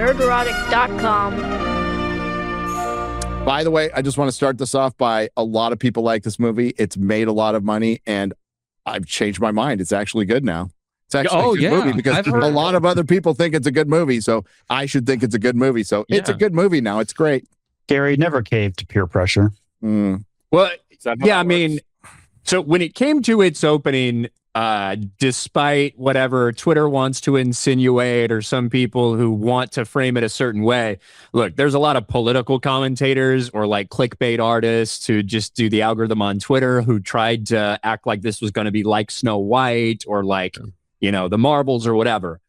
nerdrotic.com. By the way, I just want to start this off by a lot of people like this movie. It's made a lot of money, and I've changed my mind. It's actually good now. It's actually a good movie because a lot of other people think it's a good movie, so I should think it's a good movie. So it's a good movie now. It's great. Gary never caved to peer pressure. Well, yeah, I mean, so when it came to its opening, despite whatever Twitter wants to insinuate or some people who want to frame it a certain way, look, there's a lot of political commentators or like clickbait artists who just do the algorithm on Twitter who tried to act like this was going to be like Snow White or like, you know, the Marvels or whatever.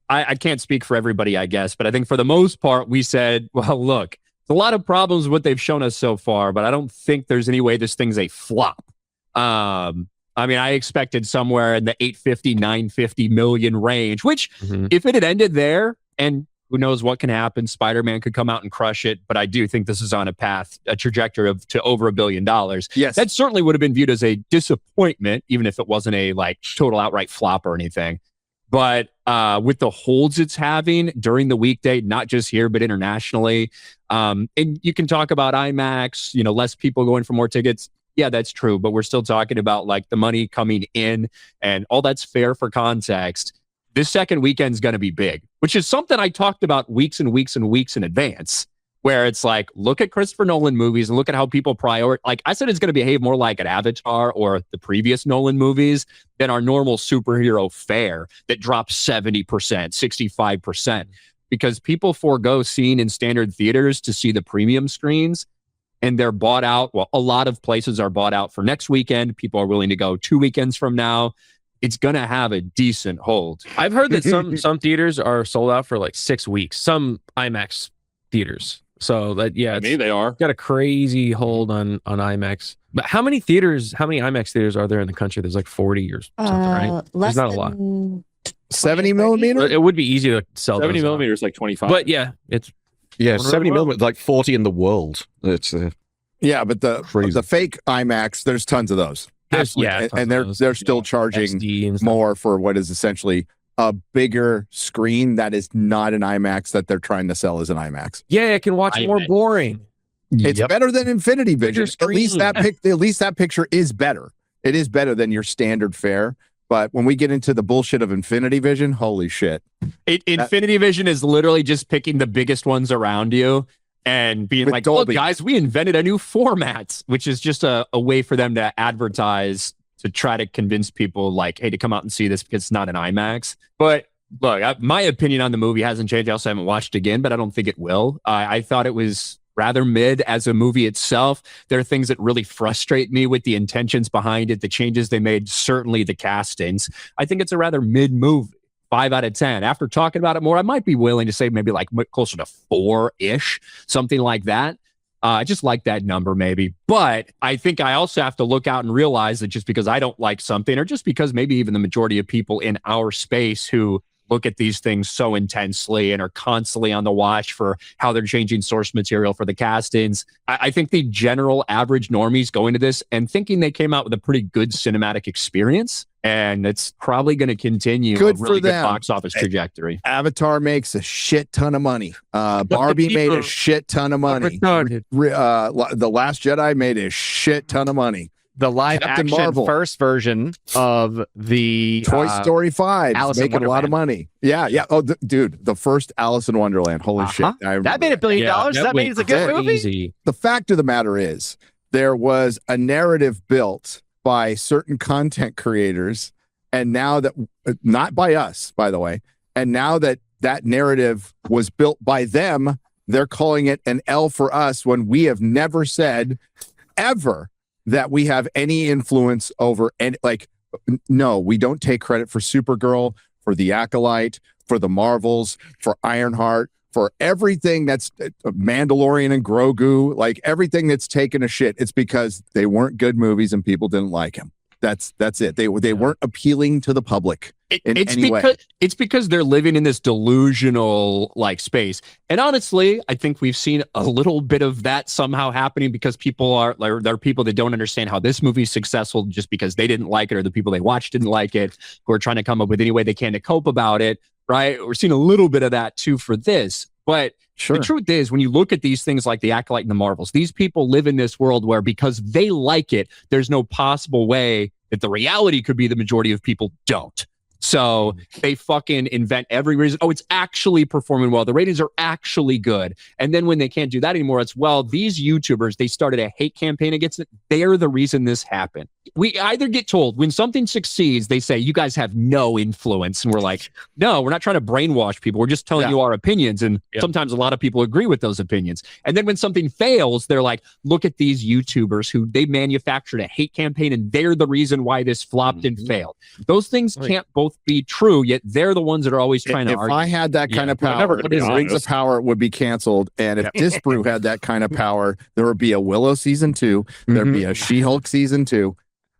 I can't speak for everybody, I guess, but I think for the most part, we said, well, look, there's a lot of problems with what they've shown us so far, but I don't think there's any way this thing's a flop. I mean, I expected somewhere in the 850, 950 million range, which if it had ended there, and who knows what can happen, Spider-Man could come out and crush it. But I do think this is on a trajectory to over $1 billion. Yes. That certainly would have been viewed as a disappointment, even if it wasn't a like total outright flop or anything. But with the holds it's having during the weekday, not just here, but internationally, and you can talk about IMAX, you know, less people going for more tickets. Yeah, that's true. But we're still talking about like the money coming in and all that's fair for context. This second weekend is going to be big, which is something I talked about weeks and weeks and weeks in advance, where it's like, look at Christopher Nolan movies and look at how people prioritize. Like I said, it's going to behave more like an Avatar or the previous Nolan movies than our normal superhero fare that drops 70%, 65%, because people forego seeing in standard theaters to see the premium screens. And they're bought out. Well, a lot of places are bought out for next weekend. People are willing to go 2 weekends from now. It's going to have a decent hold. I've heard that some theaters are sold out for like 6 weeks. Some IMAX theaters. So that maybe they are. Got a crazy hold on IMAX. But how many IMAX theaters are there in the country? There's like 40 or something, right? There's not a lot. 70 millimeter? It would be easy to sell 70 millimeters, like 25. But yeah, it's 70 millimeters, like 40 in the world. It's yeah, but the fake IMAX, there's tons of those. And they're still charging more for what is essentially a bigger screen that is not an IMAX that they're trying to sell as an IMAX. Yeah, it can watch more boring. It's better than Infinity Vision. At least that picture is better. It is better than your standard fare. But when we get into the bullshit of Infinity Vision, holy shit. Infinity Vision is literally just picking the biggest ones around you and being like, Dolby. Look, guys, we invented a new format, which is just a way for them to advertise to try to convince people like, hey, to come out and see this because it's not an IMAX. But look, my opinion on the movie hasn't changed. I also haven't watched it again, but I don't think it will. I thought it was rather mid as a movie itself. There are things that really frustrate me with the intentions behind it, the changes they made, certainly the castings. I think it's a rather mid movie, 5 out of 10. After talking about it more, I might be willing to say maybe like closer to 4-ish, something like that. I just like that number maybe. But I think I also have to look out and realize that just because I don't like something, or just because maybe even the majority of people in our space who look at these things so intensely and are constantly on the watch for how they're changing source material for the castings. I think the general average normies go into this and thinking they came out with a pretty good cinematic experience, and it's probably going to continue a really good box office trajectory. Avatar makes a shit ton of money. Barbie made a shit ton of money. The Last Jedi made a shit ton of money. The live Captain action Marvel. first version of the Toy Story 5 Alice is in making a lot of money. Yeah. Oh, dude, the first Alice in Wonderland. Holy shit. That made $1 billion. That means it's a good movie. The fact of the matter is, there was a narrative built by certain content creators, and now that, not by us, by the way, and now that that narrative was built by them, they're calling it an L for us when we have never said ever that we have any influence over any, like, no, we don't take credit for Supergirl, for The Acolyte, for the Marvels, for Ironheart, for everything that's Mandalorian and Grogu, like everything that's taken a shit. It's because they weren't good movies and people didn't like them. That's it. They weren't appealing to the public in any way. It's because they're living in this delusional like space. And honestly, I think we've seen a little bit of that somehow happening because people are like, there are people that don't understand how this movie is successful just because they didn't like it or the people they watched didn't like it, who are trying to come up with any way they can to cope about it. right? We're seeing a little bit of that too for this. But the truth is, when you look at these things like the Acolyte and the Marvels, these people live in this world where because they like it, there's no possible way that the reality could be the majority of people don't. So they fucking invent every reason. Oh, it's actually performing well. The ratings are actually good. And then when they can't do that anymore, it's, well, these YouTubers, they started a hate campaign against it. They're the reason this happened. We either get told when something succeeds, they say, you guys have no influence. And we're like, no, we're not trying to brainwash people. We're just telling you our opinions. And sometimes a lot of people agree with those opinions. And then when something fails, they're like, look at these YouTubers who they manufactured a hate campaign and they're the reason why this flopped and failed. Those things can't both be true, yet they're the ones that are always trying to argue. If I had that kind of power, Rings of Power would be canceled. And if Disbrew had that kind of power, there would be a Willow season 2, there'd be a She-Hulk season 2,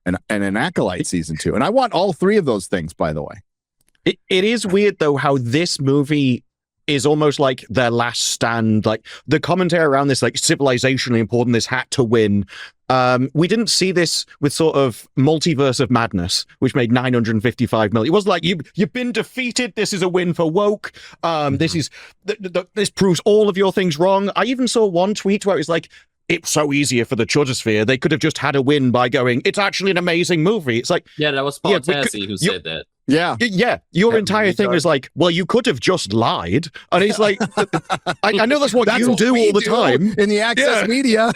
and an Acolyte season 2. And I want all 3 of those things, by the way. It is weird, though, how this movie is almost like their last stand. Like, the commentary around this, like, civilizationally important, this had to win. We didn't see this with sort of Multiverse of Madness, which made 955 million. It was like, you've been defeated. This is a win for woke. This proves all of your things wrong. I even saw one tweet where it was like, it's so easier for the Chudosphere. They could have just had a win by going, it's actually an amazing movie. It's like, that was Paul Tassi who said that. Yeah. Your entire thing is like, well, you could have just lied. And he's like, I know that's what you do all the time. In the access media.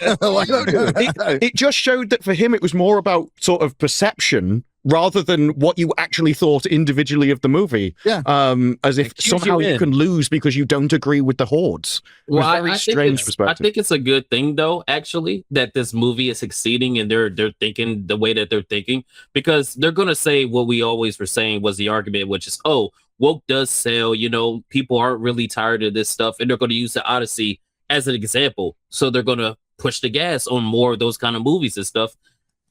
It just showed that for him, it was more about sort of perception rather than what you actually thought individually of the movie. Yeah. As if somehow you can lose because you don't agree with the hordes. Well, I think it's a good thing, though, actually, that this movie is succeeding and they're thinking the way that they're thinking, because they're going to say what we always were saying was the argument, which is, oh, woke does sell, people aren't really tired of this stuff, and they're going to use the Odyssey as an example. So they're going to push the gas on more of those kind of movies and stuff.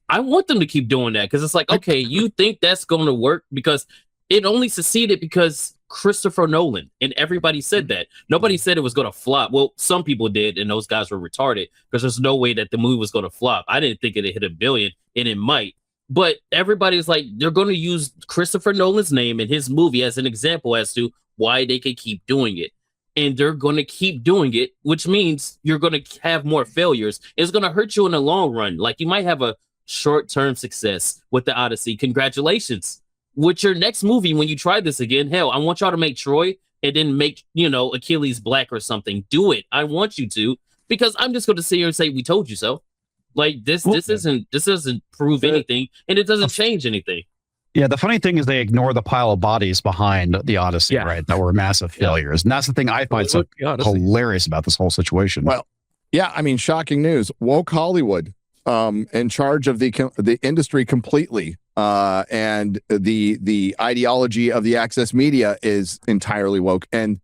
I want them to keep doing that, because it's like, okay, you think that's going to work because it only succeeded because Christopher Nolan, and everybody said that. Nobody said it was going to flop. Well, some people did, and those guys were retarded because there's no way that the movie was going to flop. I didn't think it'd hit $1 billion, and it might. But everybody's like, they're going to use Christopher Nolan's name and his movie as an example as to why they can keep doing it. And they're going to keep doing it, which means you're going to have more failures. It's going to hurt you in the long run. Like, you might have a short-term success with the Odyssey. Congratulations. With your next movie, when you try this again, hell, I want y'all to make Troy and then make, Achilles black or something. Do it. I want you to, because I'm just going to sit here and say, we told you so. Like, this doesn't prove anything, and it doesn't change anything. Yeah, the funny thing is they ignore the pile of bodies behind the Odyssey, right? That were massive failures. And that's the thing I find so hilarious about this whole situation. Well, yeah, I mean, shocking news. Woke Hollywood in charge of the industry completely. And the ideology of the access media is entirely woke. And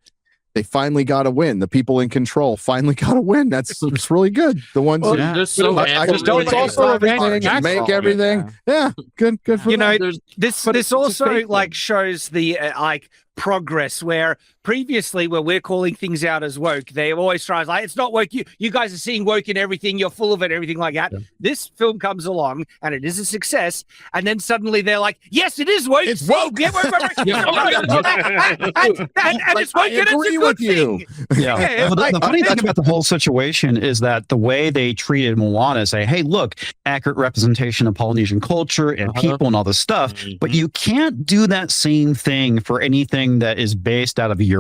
they finally got a win. The people in control finally got a win. It's really good. The ones they're so I just don't also everything, make everything. Yeah, good for them. This also like shows the progress where previously where we're calling things out as woke, they always try like, it's not woke. You guys are seeing woke in everything. You're full of it, everything like that. Yeah. This film comes along and it is a success. And then suddenly they're like, yes, it is woke. It's woke. Yeah, and it's woke. I agree with you. Yeah. Well, the funny thing about the whole situation is that the way they treated Moana, say, hey, look, accurate representation of Polynesian culture and people and all this stuff, but you can't do that same thing for anything that is based out of Europe.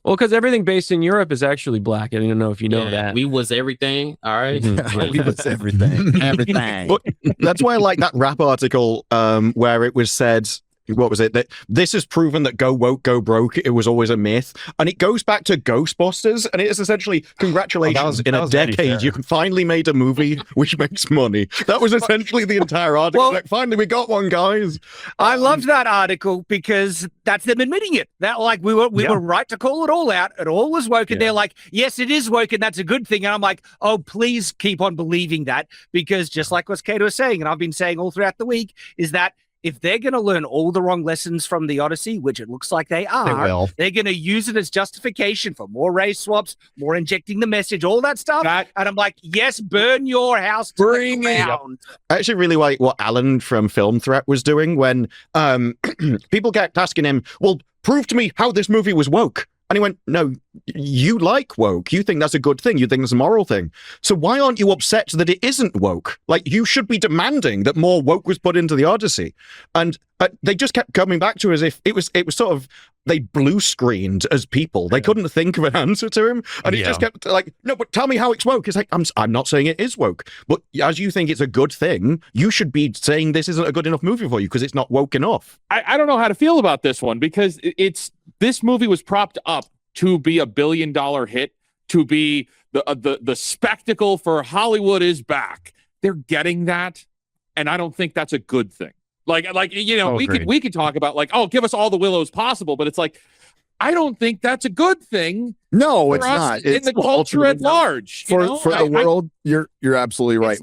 Well, because everything based in Europe is actually black. I don't know if you know that. We was everything. All right. We was everything. Everything. But that's why I like that rap article where it was said, what was it? That this has proven that go woke, go broke. It was always a myth. And it goes back to Ghostbusters. And it is essentially, congratulations, in a decade, you finally made a movie which makes money. That was essentially the entire article. Well, like, finally, we got one, guys. I loved that article because that's them admitting it. That like we were right to call it all out. It all was woke. And they're like, yes, it is woke. And that's a good thing. And I'm like, oh, please keep on believing that. Because just like what Kato was saying, and I've been saying all throughout the week, is that if they're going to learn all the wrong lessons from the Odyssey, which it looks like they are, they're going to use it as justification for more race swaps, more injecting the message, all that stuff. And I'm like, yes, burn your house to the ground. I actually really like what Alan from Film Threat was doing when people kept asking him, well, prove to me how this movie was woke. And he went, no, you like woke. You think that's a good thing. You think it's a moral thing. So why aren't you upset that it isn't woke? Like, you should be demanding that more woke was put into the Odyssey. And they just kept coming back to as if it was sort of, they blue screened as people. They couldn't think of an answer to him. And he just kept like, no, but tell me how it's woke. It's like, I'm not saying it is woke. But as you think it's a good thing, you should be saying this isn't a good enough movie for you because it's not woke enough. I don't know how to feel about this one because this movie was propped up to be $1 billion hit, to be the spectacle for Hollywood is back. They're getting that, and I don't think that's a good thing. Like we could talk about like, oh, give us all the Willows possible, but it's like, I don't think that's a good thing. No, it's not. In the culture at large. For the world, you're absolutely right.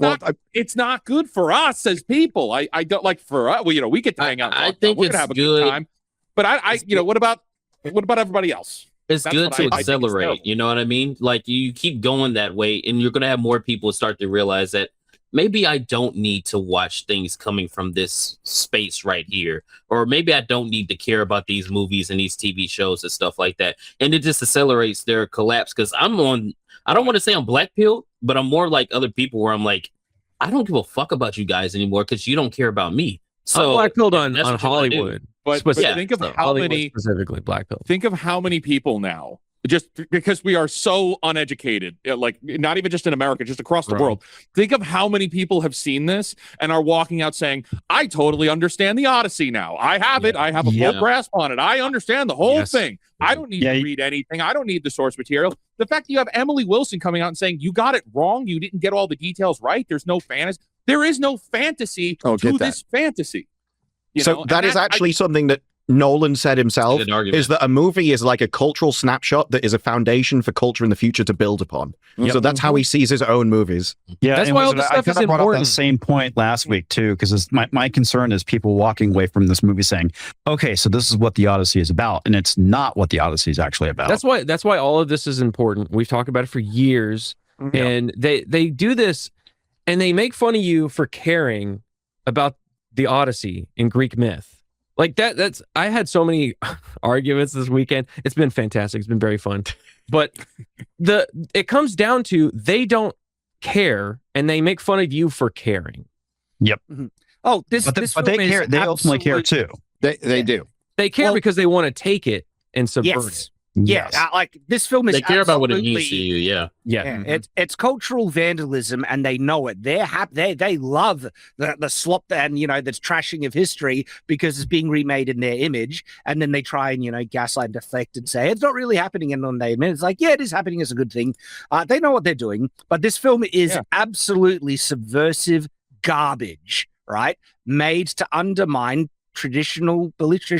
It's not good for us as people. I don't like for us. Well, we get to hang out. I think we're it's gonna have a good time. But what about everybody else? It's good to accelerate. You know what I mean? Like, you keep going that way, and you're gonna have more people start to realize that maybe I don't need to watch things coming from this space right here, or maybe I don't need to care about these movies and these TV shows and stuff like that. And it just accelerates their collapse because I don't want to say I'm black pilled, but I'm more like other people where I'm like, I don't give a fuck about you guys anymore because you don't care about me. So I'm black pilled on Hollywood. But think of how many specifically black pill. Think of how many people now, just because we are so uneducated, like not even just in America, just across the world. Think of how many people have seen this and are walking out saying, I totally understand the Odyssey now. I have it. I have a full grasp on it. I understand the whole thing. I don't need to read anything. I don't need the source material. The fact that you have Emily Wilson coming out and saying, you got it wrong. You didn't get all the details right. There's no fantasy. There is no fantasy to this fantasy. So that is actually something that Nolan said himself, is that a movie is like a cultural snapshot that is a foundation for culture in the future to build upon. So that's how he sees his own movies. Yeah, that's why all this stuff is important. I brought up that same point last week too, because my concern is people walking away from this movie saying, okay, so this is what the Odyssey is about, and it's not what the Odyssey is actually about. That's why all of this is important. We've talked about it for years, and they do this, and they make fun of you for caring about the Odyssey in Greek myth. Like that's I had so many arguments this weekend. It's been fantastic. It's been very fun. But it comes down to they don't care and they make fun of you for caring. Yep. Oh, but they care. They ultimately care too. They do. They care because they want to take it and subvert it. Yeah, like this film is. They care about what it means to you. Yeah. It's cultural vandalism, and they know it. They love the slop and the trashing of history because it's being remade in their image, and then they try and gaslight and deflect and say it's not really happening in on their image. It's like, yeah, it is happening. It's a good thing. They know what they're doing, but this film is absolutely subversive garbage, right? Made to undermine traditional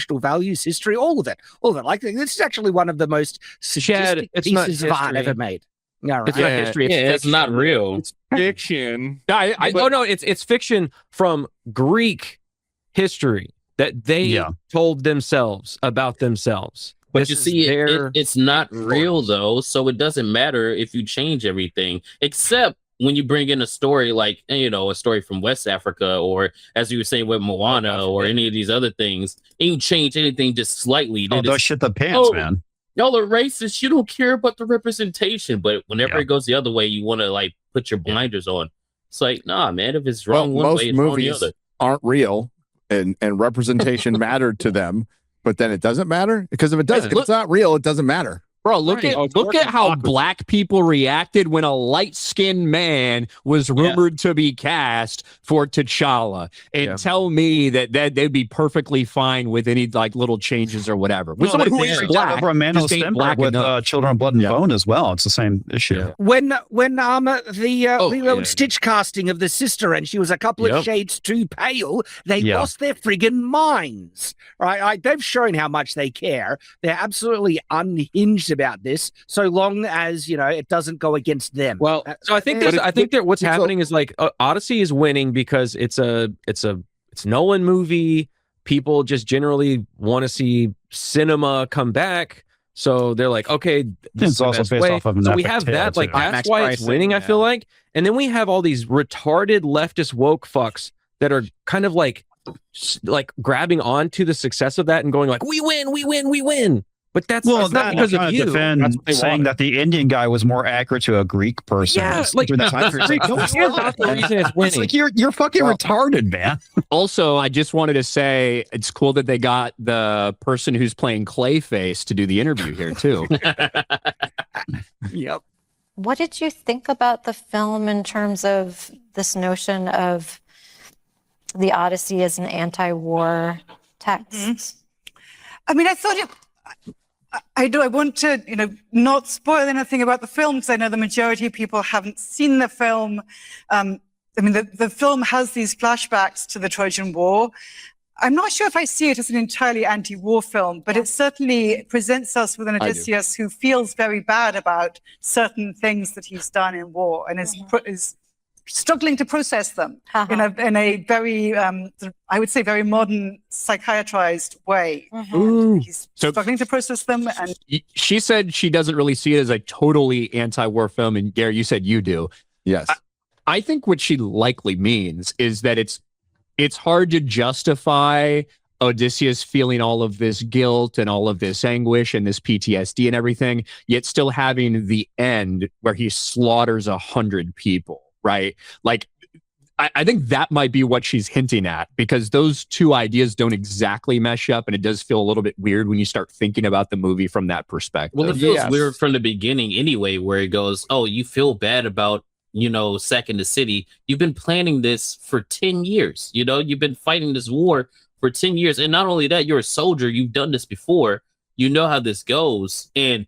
values, history, all of it. Like, this is actually one of the most sadistic pieces of art ever made. Yeah, right. It's not history. It's not real. It's fiction. It's fiction from Greek history that they told themselves about themselves. But you see, it's not real though, so it doesn't matter if you change everything, except when you bring in a story like, a story from West Africa, or as you were saying with Moana, or any of these other things, and you change anything just slightly. Don't shit the pants, man. Y'all are racist. You don't care about the representation. But whenever it goes the other way, you want to like put your blinders on. It's like, nah, man, if it's wrong one way, it's wrong the other. Aren't real, and representation mattered to them, but then it doesn't matter? Because if it's not real, it doesn't matter. Bro, look at how black people reacted when a light-skinned man was rumored to be cast for T'Challa, and tell me that they'd be perfectly fine with any like little changes or whatever. With someone who is black, over a man with Children of Blood and Bone as well. It's the same issue. Yeah. When the Stitch casting of the sister, and she was a couple of shades too pale, they lost their friggin' minds. Right? They've shown how much they care. They're absolutely unhinged about this, so long as it doesn't go against them. Well, so I think that what's happening is like Odyssey is winning because it's a it's Nolan movie. People just generally want to see cinema come back. So they're like, okay, this It's also based off of an so we epic have tale, that. Like, too. that's Max why it's Pricing, winning, I yeah. feel like. And then we have all these retarded leftist woke fucks that are kind of like grabbing onto the success of that and going like, we win, we win, we win. But that's not because of you. Defend saying that the Indian guy was more accurate to a Greek person. Yeah, like during that time period. that's not the reason it's winning. It's like you're fucking retarded, man. Also, I just wanted to say it's cool that they got the person who's playing Clayface to do the interview here too. Yep. What did you think about the film in terms of this notion of the Odyssey as an anti-war text? Mm-hmm. I mean, I thought it. I want to, not spoil anything about the film because I know the majority of people haven't seen the film. I mean, the film has these flashbacks to the Trojan War. I'm not sure if I see it as an entirely anti-war film, but it certainly presents us with an Odysseus who feels very bad about certain things that he's done in war and is struggling to process them in a very, I would say, very modern psychiatrized way. He's struggling to process them. And she said she doesn't really see it as a totally anti-war film, and Gary, you said you do. Yes. I think what she likely means is that it's hard to justify Odysseus feeling all of this guilt and all of this anguish and this PTSD and everything, yet still having the end where he slaughters 100 people. Right? Like, I think that might be what she's hinting at, because those two ideas don't exactly mesh up, and it does feel a little bit weird when you start thinking about the movie from that perspective. Well, it feels weird from the beginning anyway, where it goes, oh, you feel bad about, sacking the city. You've been planning this for 10 years. You've been fighting this war for 10 years. And not only that, you're a soldier. You've done this before. You know how this goes. And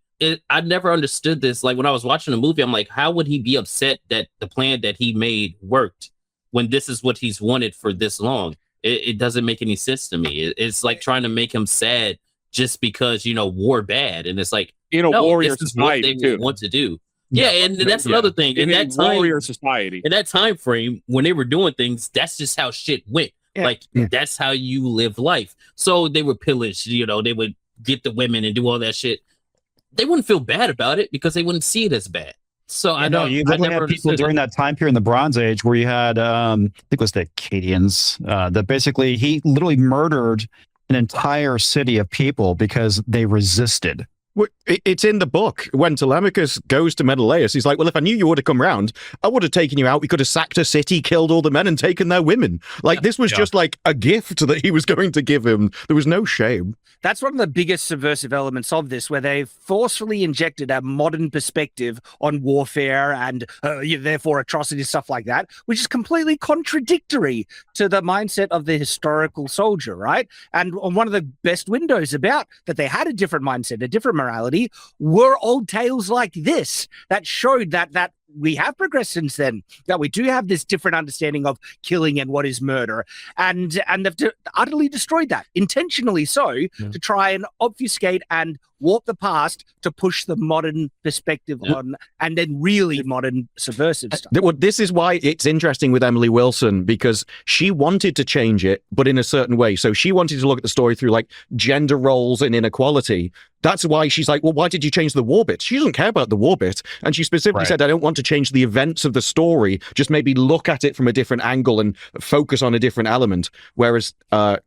I never understood this. Like, when I was watching the movie, I'm like, how would he be upset that the plan that he made worked when this is what he's wanted for this long? It doesn't make any sense to me. It's like trying to make him sad just because, war bad. And it's like, warrior this is what society they too. want to do. Yeah, and that's another thing. In that time, warrior society. In that time frame, when they were doing things, that's just how shit went. That's how you live life. So they would pillage, they would get the women and do all that shit. They wouldn't feel bad about it because they wouldn't see it as bad. So I know you literally had people during that time period in the Bronze Age where you had, I think it was the Acadians, that basically he literally murdered an entire city of people because they resisted. It's in the book. When Telemachus goes to Menelaus, he's like, well, if I knew you would have come round, I would have taken you out. We could have sacked a city, killed all the men, and taken their women. Like, this was just like a gift that he was going to give him. There was no shame. That's one of the biggest subversive elements of this, where they forcefully injected a modern perspective on warfare and therefore atrocities, stuff like that, which is completely contradictory to the mindset of the historical soldier, right? And one of the best windows about that they had a different mindset, a different morality, were old tales like this that showed that we have progressed since then, that we do have this different understanding of killing and what is murder, and they've utterly destroyed that, intentionally so, to try and obfuscate and warp the past to push the modern perspective on, and then really modern subversive stuff. This is why it's interesting with Emily Wilson, because she wanted to change it, but in a certain way. So she wanted to look at the story through like gender roles and inequality. That's why she's like, well, why did you change the war bit? She doesn't care about the war bit. And she specifically said, I don't want to change the events of the story, just maybe look at it from a different angle and focus on a different element. Whereas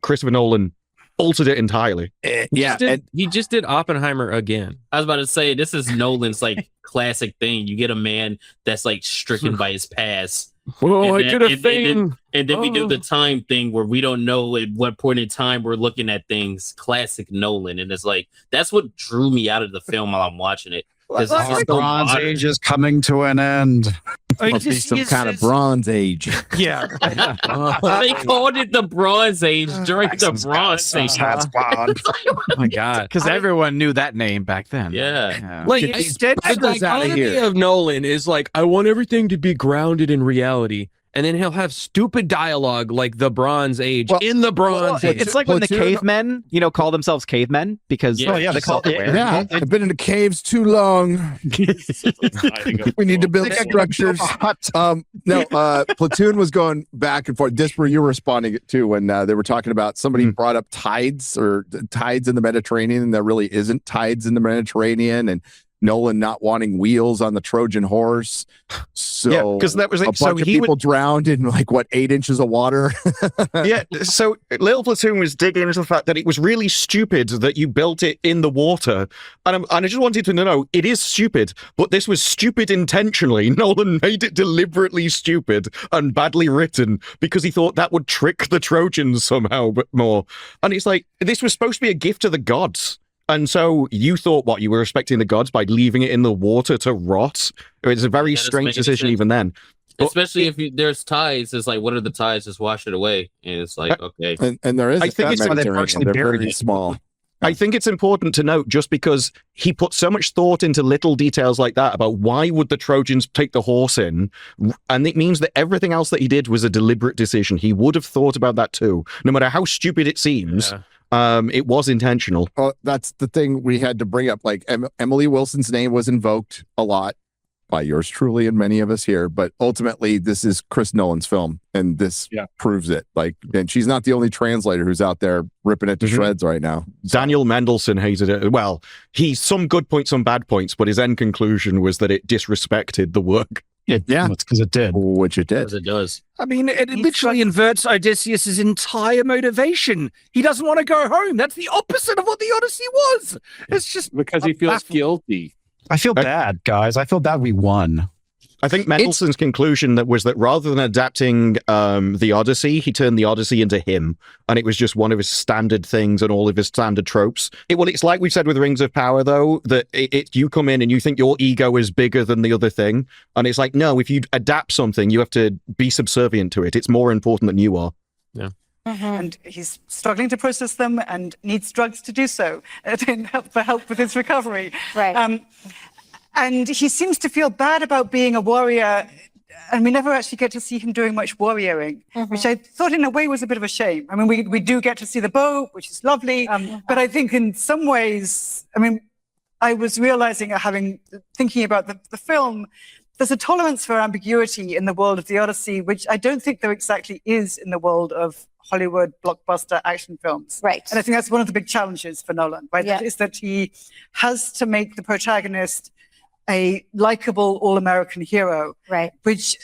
Christopher Nolan altered it entirely. He just did Oppenheimer again. I was about to say, this is Nolan's like classic thing. You get a man that's like stricken by his past. Oh, I did a thing. And then we do the time thing where we don't know at what point in time we're looking at things. Classic Nolan. And it's like, that's what drew me out of the film while I'm watching it. The Bronze Age is coming to an end. Must be some kind of Bronze Age. Yeah. They called it the Bronze Age during the Bronze Age. Oh my God. Because everyone knew that name back then. Yeah. Like, the dichotomy of Nolan is like, I want everything to be grounded in reality. and then he'll have stupid dialogue like the Bronze Age in the Bronze Age. It's like when the cavemen, call themselves cavemen because they call it. Yeah, I've been in the caves too long. We need to build structures. Platoon was going back and forth. Disper, you were responding to when they were talking about somebody brought up tides or tides in the Mediterranean, and there really isn't tides in the Mediterranean, and Nolan not wanting wheels on the Trojan horse. So because that was a bunch of people drowned in 8 inches of water. So Little Platoon was digging into the fact that it was really stupid that you built it in the water, and I just wanted to know, it is stupid, but this was stupid intentionally. Nolan made it deliberately stupid and badly written because he thought that would trick the Trojans somehow, but more. And it's like, this was supposed to be a gift to the gods. And so you thought you were respecting the gods by leaving it in the water to rot? It was a very strange decision even then. Especially if there's tides, it's like, what are the tides? Just wash it away. And it's like, okay. And there is, I think it's they're very small. I think it's important to note, just because he put so much thought into little details like that about why would the Trojans take the horse in, and it means that everything else that he did was a deliberate decision. He would have thought about that too, no matter how stupid it seems. Yeah. It was intentional. Well, that's the thing we had to bring up. Emily Wilson's name was invoked a lot by yours truly and many of us here, but ultimately this is Chris Nolan's film, and this proves it. And she's not the only translator who's out there ripping it to shreds right now. Daniel Mendelsohn hated it. Well, he's some good points, some bad points, but his end conclusion was that it disrespected the work. It's because it did. Which it did. Because it does. I mean, it literally inverts Odysseus's entire motivation. He doesn't want to go home. That's the opposite of what the Odyssey was. It's just because he feels guilty. I feel bad, guys. I feel bad we won. I think Mendelssohn's conclusion was that rather than adapting the Odyssey, he turned the Odyssey into him, and it was just one of his standard things and all of his standard tropes. It's like we've said with Rings of Power, though, that you come in and you think your ego is bigger than the other thing, and it's like, no, if you adapt something, you have to be subservient to it. It's more important than you are. Yeah. And he's struggling to process them and needs drugs to do so for help with his recovery. Right. And he seems to feel bad about being a warrior, and we never actually get to see him doing much warrioring, which I thought in a way was a bit of a shame. I mean, we do get to see the boat, which is lovely, but I think in some ways, I was realizing, thinking about the film, there's a tolerance for ambiguity in the world of the Odyssey, which I don't think there exactly is in the world of Hollywood blockbuster action films. Right. And I think that's one of the big challenges for Nolan, right? Yeah. Is that he has to make the protagonist a likable all-American hero, right? Which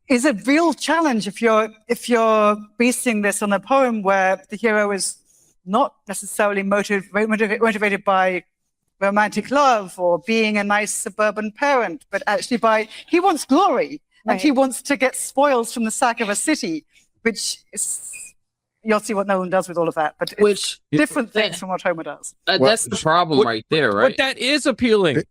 is a real challenge if you're basing this on a poem where the hero is not necessarily motivated by romantic love or being a nice suburban parent, but actually he wants glory, and he wants to get spoils from the sack of a city, which is. You'll see what Nolan does with all of that, but it's different things from what Homer does. That's the problem right there, right? But that is appealing.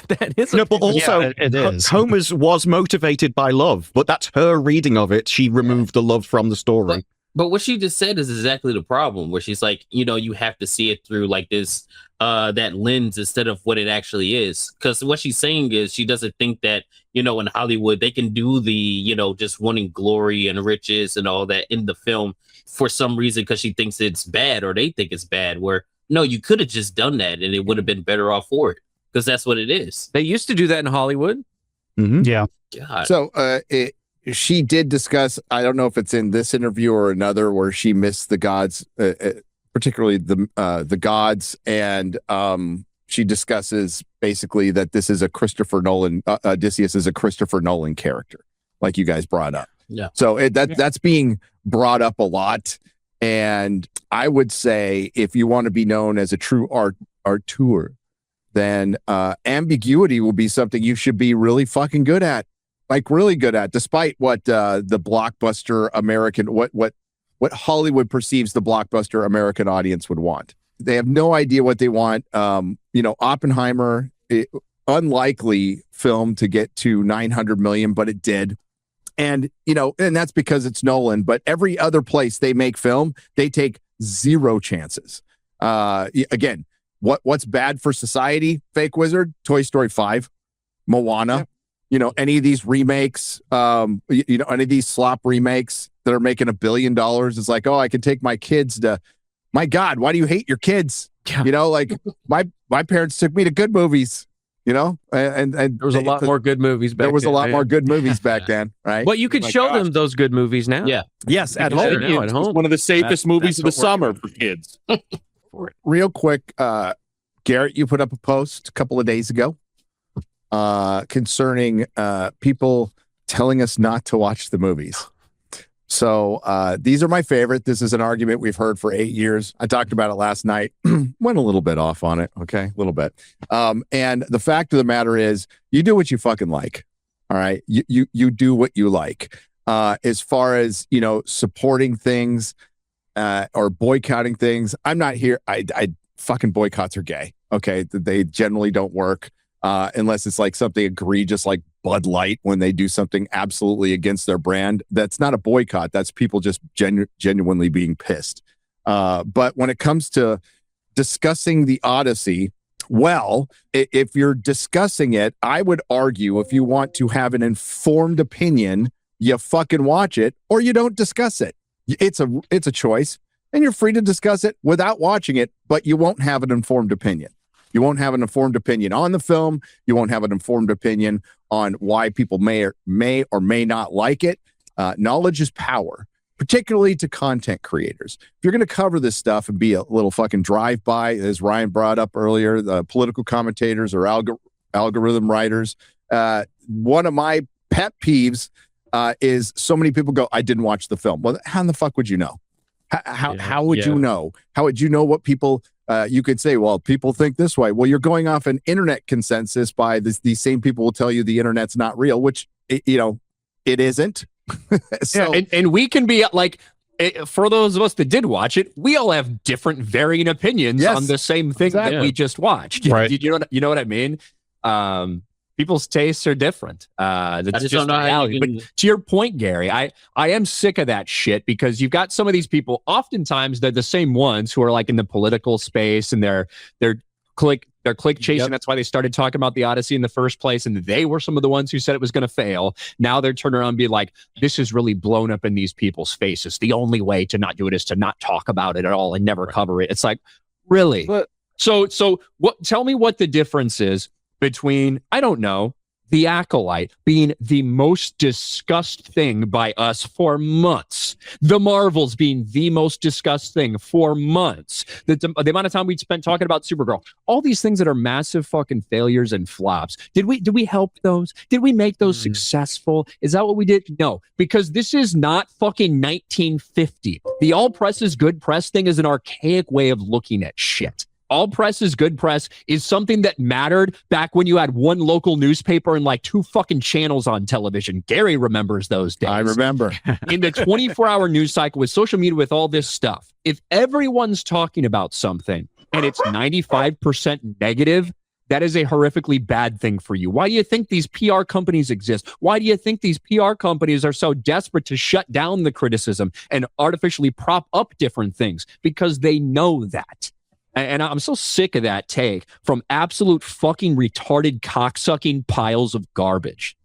That is no, but also it is. Homer's was motivated by love, but that's her reading of it. She removed the love from the story. But what she just said is exactly the problem, where she's like, you have to see it through this, that lens instead of what it actually is. Because what she's saying is she doesn't think that, in Hollywood, they can do the, just wanting glory and riches and all that in the film for some reason, because she thinks it's bad or they think it's bad, where no, you could have just done that and it would have been better off for it, because that's what it is. They used to do that in Hollywood. Yeah. God. So she did discuss, I don't know if it's in this interview or another, where she missed the gods, particularly the gods, and she discusses basically that this is a Christopher Nolan, Odysseus is a Christopher Nolan character, like you guys brought up. Yeah. So that's being brought up a lot, and I would say if you want to be known as a true auteur, then ambiguity will be something you should be really fucking good at. Really good at, despite what the blockbuster American, what Hollywood perceives the blockbuster American audience would want. They have no idea what they want. Oppenheimer, unlikely film to get to 900 million, but it did. And, and that's because it's Nolan, but every other place they make film, they take zero chances. Again, what's bad for society? Fake Wizard, Toy Story 5, Moana. any of these remakes, any of these slop remakes that are making $1 billion. It's like, oh, I can take my kids to, my God, why do you hate your kids? Yeah. Like my parents took me to good movies, and there was a lot more good movies back then. There was a lot more good movies back then, right? But you could show them those good movies now. Yeah. Yes, at home. It's one of the safest movies of the summer for kids. Real quick, Garrett, you put up a post a couple of days ago concerning people telling us not to watch the movies. So these are my favorite. This is an argument we've heard for 8 years. I talked about it last night. Went a little bit off on it. Okay, a little bit. And the fact of the matter is, you do what you fucking like. All right, you do what you like. As far as supporting things or boycotting things, I'm not here. I fucking boycotts are gay. Okay, they generally don't work unless it's like something egregious like Bud Light when they do something absolutely against their brand. That's not a boycott. That's people just genuinely being pissed. But when it comes to discussing the Odyssey, well, if you're discussing it, I would argue if you want to have an informed opinion, you fucking watch it or you don't discuss it. It's a choice, and you're free to discuss it without watching it, but you won't have an informed opinion. You won't have an informed opinion on the film. You won't have an informed opinion on why people may or may not like it. Knowledge is power, particularly to content creators. If you're going to cover this stuff and be a little fucking drive-by, as Ryan brought up earlier, the political commentators or algorithm writers, one of my pet peeves is so many people go, I didn't watch the film. Well, how in the fuck would you know? How would you know? How would you know what people... you could say, well, people think this way. Well, you're going off an internet consensus by these same people will tell you the internet's not real, which, it isn't. So, and we can be like, for those of us that did watch it, we all have different varying opinions on the same thing that we just watched. Right. You know what I mean? People's tastes are different. That's just don't know how you can... But to your point, Gary, I am sick of that shit because you've got some of these people, oftentimes they're the same ones who are like in the political space and they're click chasing. Yep. That's why they started talking about the Odyssey in the first place. And they were some of the ones who said it was going to fail. Now they're turning around and be like, this is really blown up in these people's faces. The only way to not do it is to not talk about it at all and never cover it. It's like, really? But, so what? Tell me what the difference is between, I don't know, The Acolyte being the most discussed thing by us for months, The Marvels being the most discussed thing for months, the amount of time we spent talking about Supergirl, all these things that are massive fucking failures and flops. Did we help those? Did we make those successful? Is that what we did? No, because this is not fucking 1950. The all press is good press thing is an archaic way of looking at shit. All press is good press is something that mattered back when you had one local newspaper and like 2 fucking channels on television. Gary remembers those days. I remember. In the 24-hour news cycle with social media, with all this stuff, if everyone's talking about something and it's 95% negative, that is a horrifically bad thing for you. Why do you think these PR companies exist? Why do you think these PR companies are so desperate to shut down the criticism and artificially prop up different things? Because they know that. And I'm so sick of that take from absolute fucking retarded cocksucking piles of garbage.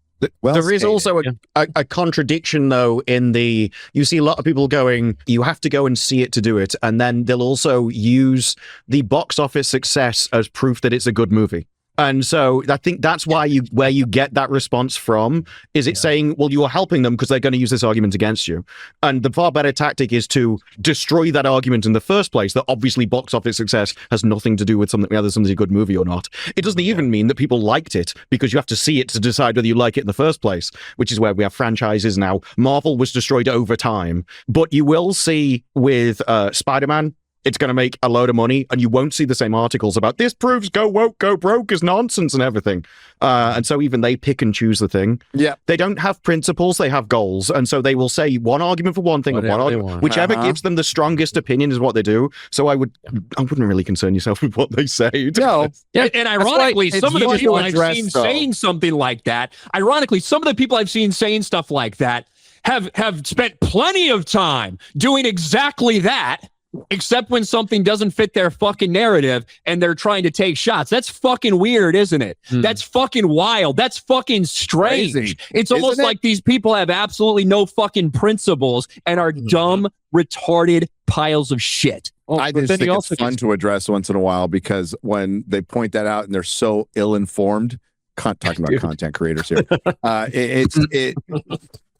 Well, there is also a contradiction, though, in you see a lot of people going, you have to go and see it to do it. And then they'll also use the box office success as proof that it's a good movie. And so I think that's where you get that response from, is it saying, well, you are helping them because they're going to use this argument against you. And the far better tactic is to destroy that argument in the first place, that obviously box office success has nothing to do with whether something's a good movie or not. It doesn't even mean that people liked it, because you have to see it to decide whether you like it in the first place, which is where we have franchises now. Marvel was destroyed over time, but you will see with Spider-Man, it's going to make a load of money, and you won't see the same articles about this proves go woke, go broke is nonsense and everything. And so even they pick and choose the thing. Yeah. They don't have principles, they have goals. And so they will say one argument for one thing, and one argument, whichever gives them the strongest opinion is what they do. So I wouldn't really concern yourself with what they say. No. Yeah, and ironically, some of the people I've seen saying something like that, have spent plenty of time doing exactly that. except when something doesn't fit their fucking narrative and they're trying to take shots. That's fucking weird, isn't it? That's fucking wild. That's fucking strange. Crazy. It's almost like these people have absolutely no fucking principles and are dumb, retarded piles of shit. I just think it's fun to address once in a while, because when they point that out and they're so ill-informed, talking about content creators here,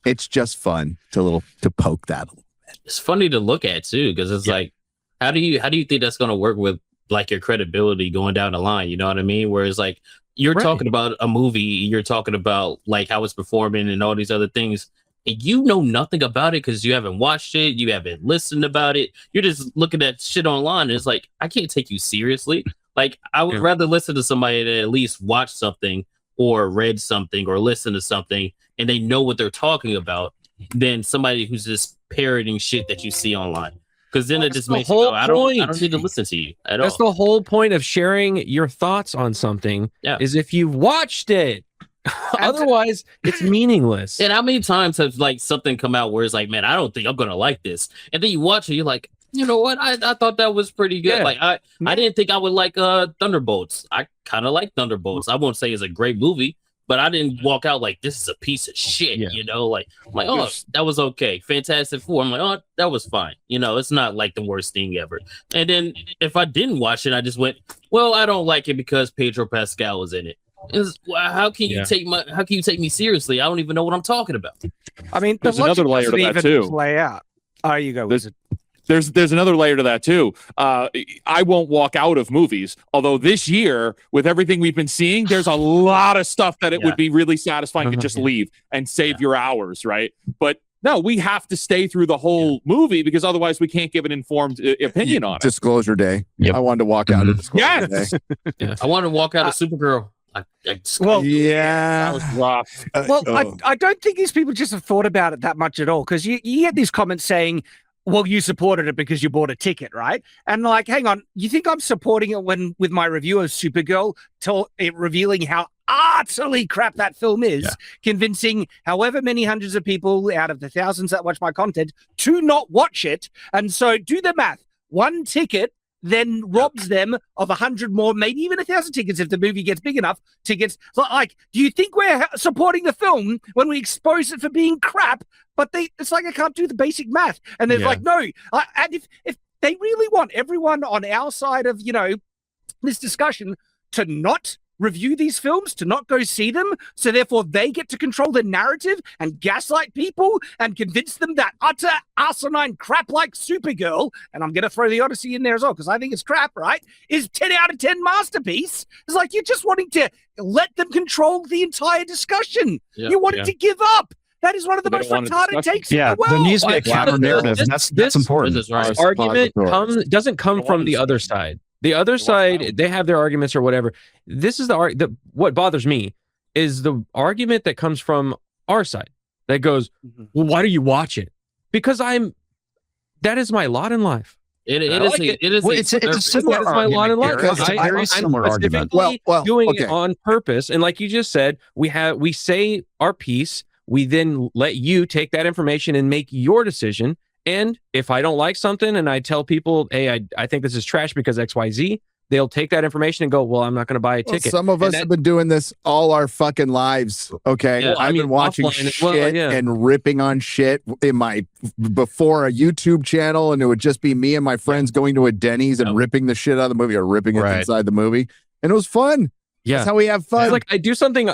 it's just fun to poke that a little bit. It's funny to look at too, because it's like, how do you think that's going to work with like your credibility going down the line? You know what I mean? Whereas like you're talking about a movie, you're talking about like how it's performing and all these other things, and you know nothing about it because you haven't watched it, you haven't listened about it. You're just looking at shit online, and it's like, I can't take you seriously. Like, I would rather listen to somebody that at least watched something or read something or listened to something and they know what they're talking about than somebody who's just parroting shit that you see online. Because then it just makes you go, I don't need to listen to you at all. That's the whole point of sharing your thoughts on something, is if you've watched it. Otherwise, it's meaningless. And how many times have like something come out where it's like, man, I don't think I'm gonna like this, and then you watch it, you're like, you know what, I thought that was pretty good. Like I didn't think I would like Thunderbolts. I kind of like Thunderbolts. I won't say it's a great movie, but I didn't walk out like this is a piece of shit. You know, like I'm like, oh, that was okay. Fantastic Four, I'm like, oh, that was fine. You know, it's not like the worst thing ever. And then if I didn't watch it, I just went, well, I don't like it because Pedro Pascal was in it. How can you take me seriously? I don't even know what I'm talking about. I mean, there's another layer to that too. Play out. Oh, you go. There's another layer to that too. I won't walk out of movies. Although this year, with everything we've been seeing, there's a lot of stuff that it would be really satisfying to just leave and save your hours, right? But no, we have to stay through the whole movie because otherwise we can't give an informed opinion on it. Disclosure Day. I wanted to walk out of Disclosure Day. I wanted to walk out of Supergirl. That was rough. I don't think these people just have thought about it that much at all, because you get these comments saying, well, you supported it because you bought a ticket, right? And like, hang on, you think I'm supporting it when with my review of Supergirl, revealing how utterly crap that film is, convincing however many hundreds of people out of the thousands that watch my content to not watch it. And so do the math. One ticket then robs them of 100 more, maybe even 1,000 tickets if the movie gets big enough. Tickets. So, like, do you think we're supporting the film when we expose it for being crap? But it's like I can't do the basic math. And they're like, no. And if they really want everyone on our side of, you know, this discussion to not review these films, to not go see them, so therefore they get to control the narrative and gaslight people and convince them that utter asinine crap like Supergirl, and I'm going to throw the Odyssey in there as well because I think it's crap, right, is 10 out of 10 masterpiece. It's like you're just wanting to let them control the entire discussion. You're wanting to give up. That is one of the most retarded takes in the world. There needs to be a counter narrative. That's important. This argument doesn't come from the other side. The other side, they have their arguments or whatever. This is what bothers me is the argument that comes from our side that goes, well, why do you watch it? Because that is my lot in life. It's a similar argument. It's a very similar argument. Doing it on purpose. And like you just said, we say our piece. We then let you take that information and make your decision. And if I don't like something and I tell people, hey, I think this is trash because XYZ, they'll take that information and go, well, I'm not going to buy a ticket. Some of us have been doing this all our fucking lives. Okay. Yeah, I've been watching shit and ripping on shit before a YouTube channel. And it would just be me and my friends going to a Denny's and ripping the shit out of the movie or ripping it inside the movie. And it was fun. Yeah. That's how we have fun. It's like I do something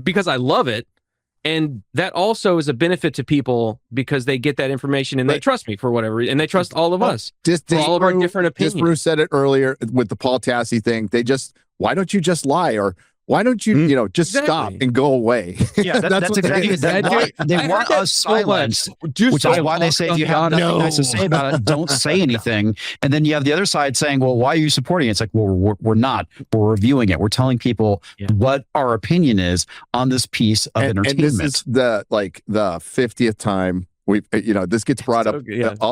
because I love it. And that also is a benefit to people because they get that information and they trust me for whatever, and they trust all of us for all of our different opinions. Bruce said it earlier with the Paul Tassi thing. Why don't you just lie? Or why don't you, just stop and go away? Yeah, that's exactly that. They want us silenced, which is why they say if you have nothing nice to say about it, don't say anything. And then you have the other side saying, well, why are you supporting it? It's like, well, we're not. We're reviewing it. We're telling people what our opinion is on this piece of entertainment. And this is the 50th time this gets brought up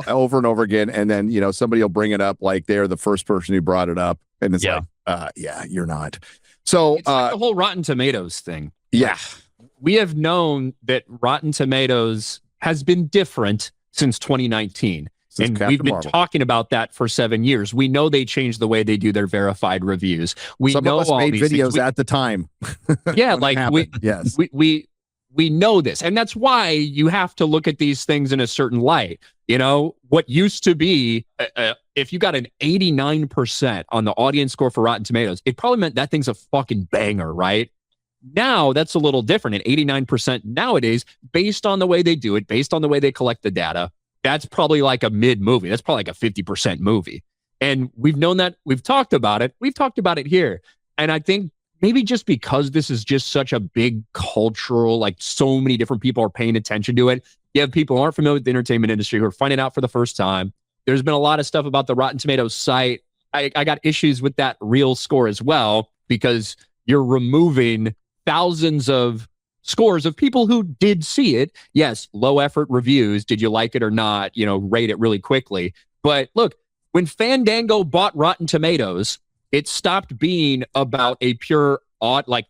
over and over again. And then, somebody will bring it up like they're the first person who brought it up. And it's you're not. So it's like the whole Rotten Tomatoes thing. Yeah. We have known that Rotten Tomatoes has been different since 2019. And we've been talking about that for 7 years. We know they changed the way they do their verified reviews. Some of us made videos at the time. Yeah, like we know this. And that's why you have to look at these things in a certain light. You know, what used to be, if you got an 89% on the audience score for Rotten Tomatoes, it probably meant that thing's a fucking banger, right? Now that's a little different. An 89% nowadays, based on the way they do it, based on the way they collect the data, that's probably like a mid movie. That's probably like a 50% movie. And we've known that. We've talked about it. We've talked about it here. And I think maybe just because this is just such a big cultural, like so many different people are paying attention to it. You have people who aren't familiar with the entertainment industry who are finding out for the first time. There's been a lot of stuff about the Rotten Tomatoes site. I got issues with that real score as well, because you're removing thousands of scores of people who did see it. Yes, low effort reviews. Did you like it or not? You know, rate it really quickly. But look, when Fandango bought Rotten Tomatoes, it stopped being about a pure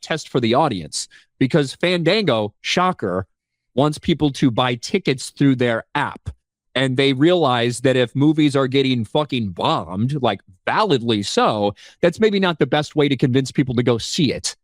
test for the audience, because Fandango, shocker, wants people to buy tickets through their app. And they realize that if movies are getting fucking bombed, like validly so, that's maybe not the best way to convince people to go see it.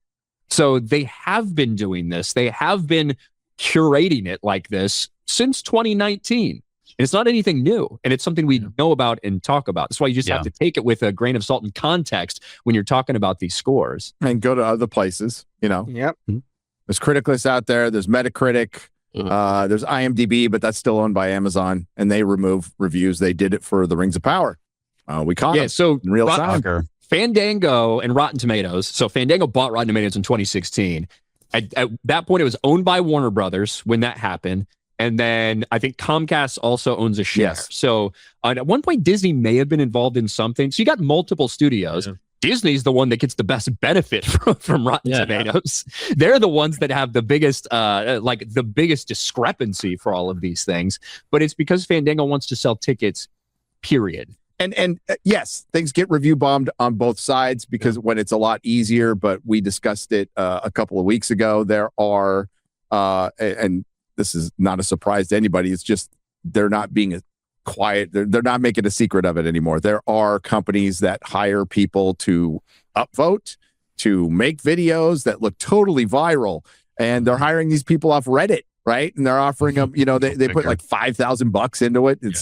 So they have been doing this. They have been curating it like this since 2019. And it's not anything new. And it's something we know about and talk about. That's why you just have to take it with a grain of salt and context when you're talking about these scores. And go to other places, you know. Yep. There's Criticlist out there. There's Metacritic. There's IMDb, but that's still owned by Amazon. And they remove reviews. They did it for The Rings of Power. We caught them so in real time. Fandango and Rotten Tomatoes. So Fandango bought Rotten Tomatoes in 2016. At that point, it was owned by Warner Brothers when that happened. And then I think Comcast also owns a share. Yes. So at one point, Disney may have been involved in something. So you got multiple studios. Yeah. Disney's the one that gets the best benefit from Rotten Tomatoes. They're the ones that have the biggest, the biggest discrepancy for all of these things. But it's because Fandango wants to sell tickets, period. And yes, things get review bombed on both sides because when it's a lot easier, but we discussed it a couple of weeks ago, there are, and this is not a surprise to anybody, it's just they're not being quiet. They're not making a secret of it anymore. There are companies that hire people to upvote, to make videos that look totally viral, and they're hiring these people off Reddit. Right. And they're offering them, you know, they put like $5,000 into it. It's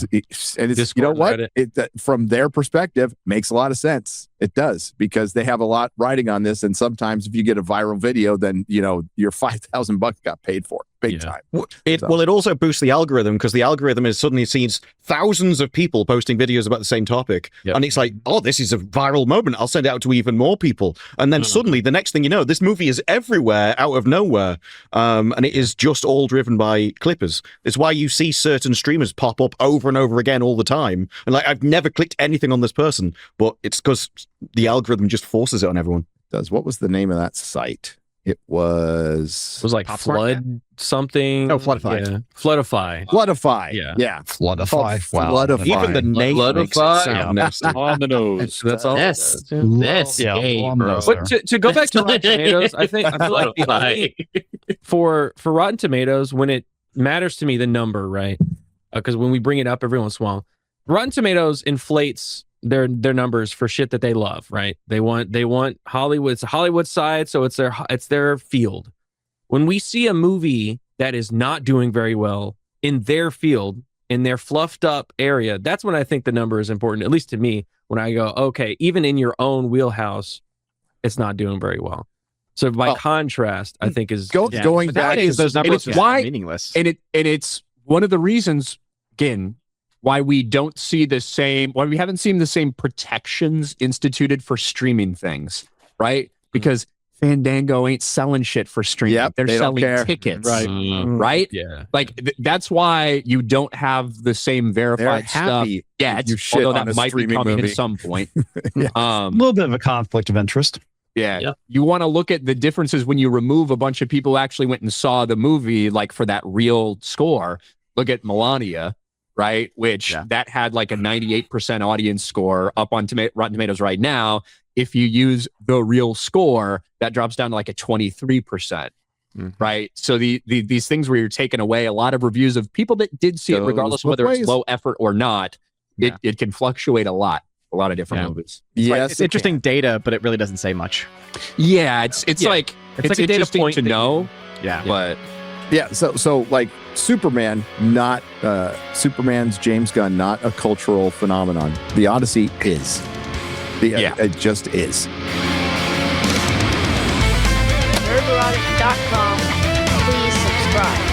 Discord, you know what? From their perspective, makes a lot of sense. It does, because they have a lot riding on this. And sometimes if you get a viral video, then, you know, your $5,000 got paid for big time. Well, it also boosts the algorithm, because the algorithm is suddenly sees thousands of people posting videos about the same topic. Yep. And it's like, oh, this is a viral moment. I'll send it out to even more people. And then suddenly the next thing you know, this movie is everywhere out of nowhere. And it is just all driven by clippers. It's why you see certain streamers pop up over and over again all the time. And like, I've never clicked anything on this person, but it's because the algorithm just forces it on everyone. What was the name of that site? It was like Flood something. Oh, Floodify. Yeah. Floodify. Floodify. Yeah. Floodify. Wow. Floodify. Even the name makes it sound nasty. On the nose. That's all. This game, bro. But to go back to Rotten Tomatoes, I feel like for Rotten Tomatoes, when it matters to me, the number, right? Because when we bring it up every once in a while, Rotten Tomatoes inflates their numbers for shit that they love, right? They want Hollywood. It's a Hollywood side, so it's their field. When we see a movie that is not doing very well in their field, in their fluffed up area, that's when I think the number is important, at least to me, when I go, okay, even in your own wheelhouse, it's not doing very well. So by contrast, I think is going back to those numbers are meaningless. And it's one of the reasons, again, why we don't see why we haven't seen the same protections instituted for streaming things, right? Because Fandango ain't selling shit for streaming. Yep, they're selling tickets, right? Right? Yeah. Like that's why you don't have the same verified stuff yet. Although that might be coming at some point. A little bit of a conflict of interest. Yeah. You want to look at the differences when you remove a bunch of people who actually went and saw the movie, like for that real score. Look at Melania. Right, which that had like a 98% audience score up on Rotten Tomatoes right now. If you use the real score, that drops down to like a 23%. Right, so these things where you're taking away a lot of reviews of people that did see it, regardless of whether it's low effort or not. it can fluctuate a lot of different movies. Yes, it's interesting data, but it really doesn't say much. Yeah, it's like It's like a data interesting point to know. Yeah. But so like Superman, not Superman's James Gunn, not a cultural phenomenon. The Odyssey is. It just is. Nerdrotic.com. Please subscribe.